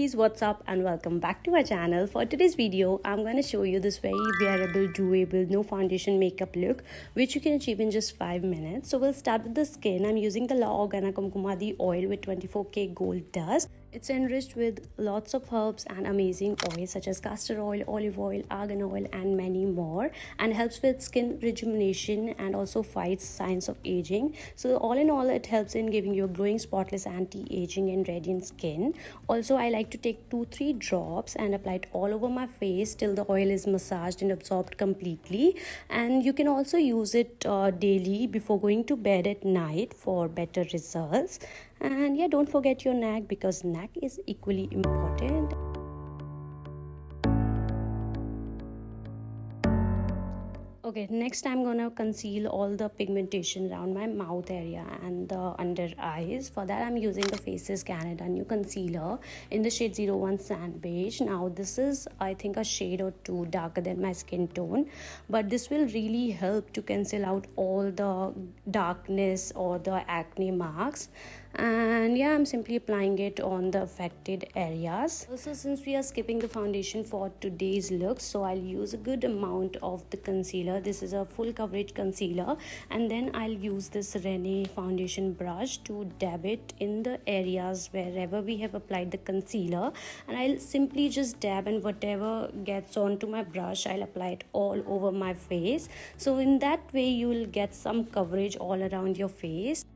beauties, what's up and welcome back to our channel. For today's video I'm going to show you this very wearable, doable, no foundation makeup look which you can achieve in just 5 minutes. So we'll start with the skin. I'm using the La Organa Kumkumadi oil with 24k gold dust. It's enriched with lots of herbs and amazing oils such as castor oil, olive oil, argan oil and many more, and helps with skin rejuvenation and also fights signs of aging. So all in all, it helps in giving you a glowing, spotless, anti-aging and radiant skin. Also, I like to take 2-3 drops and apply it all over my face till the oil is massaged and absorbed completely. And you can also use it daily before going to bed at night for better results. And yeah, don't forget your neck because neck is equally important. Okay, next I'm gonna conceal all the pigmentation around my mouth area and the under eyes. For that I'm using the Faces Canada New Concealer in the shade 01 Sand Beige. Now this is, I think, a shade or two darker than my skin tone, but this will really help to cancel out all the darkness or the acne marks. And yeah, I'm simply applying it on the affected areas. Also, since we are skipping the foundation for today's look, so I'll use a good amount of the concealer. This is a full coverage concealer, and then I'll use this Rene foundation brush to dab it in the areas wherever we have applied the concealer, and I'll simply just dab, and whatever gets onto my brush I'll apply it all over my face. So in that way you will get some coverage all around your face.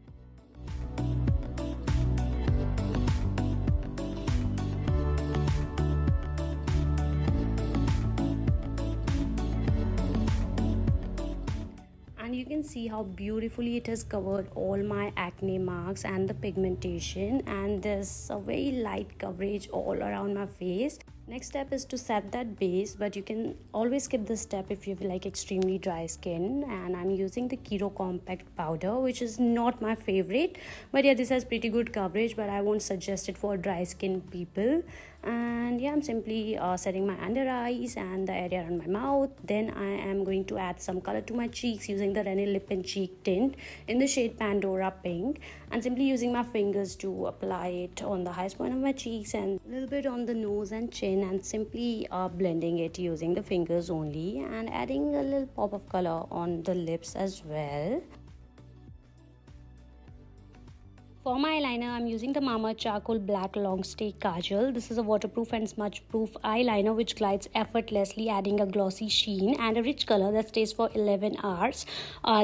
And you can see how beautifully it has covered all my acne marks and the pigmentation, and there's a very light coverage all around my face. Next step is to set that base, but you can always skip this step if you have like extremely dry skin. And I'm using the Keto Compact powder, which is not my favorite, but yeah, this has pretty good coverage, but I won't suggest it for dry skin people. And yeah, I'm simply setting my under eyes and the area around my mouth. Then I am going to add some color to my cheeks using the Rene Lip and Cheek Tint in the shade Pandora Pink, and simply using my fingers to apply it on the highest point of my cheeks and a little bit on the nose and chin, and simply blending it using the fingers only, and adding a little pop of color on the lips as well. For my eyeliner, I'm using the Mama Charcoal Black Long Stay Kajal. This is a waterproof and smudge-proof eyeliner which glides effortlessly, adding a glossy sheen and a rich color that stays for 11 hours.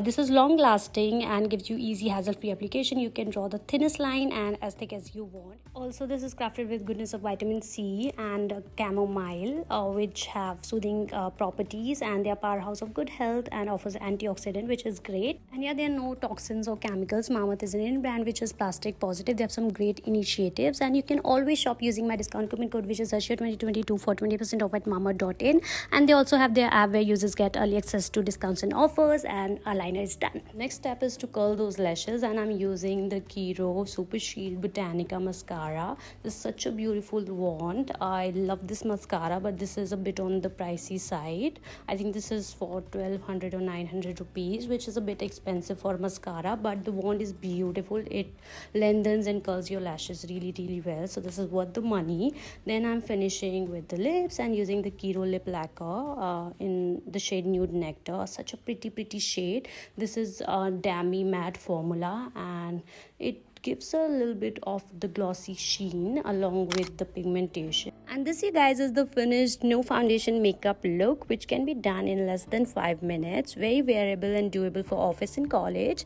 This is long-lasting and gives you easy hassle-free application. You can draw the thinnest line and as thick as you want. Also, this is crafted with goodness of vitamin C and chamomile, which have soothing properties, and they are powerhouse of good health and offers antioxidant, which is great. And yeah, there are no toxins or chemicals. Mamath is an Indian brand which is plastic positive. They have some great initiatives, and you can always shop using my discount coupon code, which is Arshiya 2022 for 20% off at mama.in. And they also have their app where users get early access to discounts and offers, and eyeliner is done. Next step is to curl those lashes, and I'm using the Kiro Super Shield Botanica mascara. This is such a beautiful wand. I love this mascara, but this is a bit on the pricey side. I think this is for 1200 or 900 rupees, which is a bit expensive for mascara, but the wand is beautiful. It lengthens and curls your lashes really well, so this is worth the money. Then I'm finishing with the lips and using the Kiro lip lacquer in the shade Nude Nectar. Such a pretty shade. This is a demi matte formula, and it gives a little bit of the glossy sheen along with the pigmentation. And this, you guys, is the finished no foundation makeup look, which can be done in less than 5 minutes. Very wearable and doable for office and college.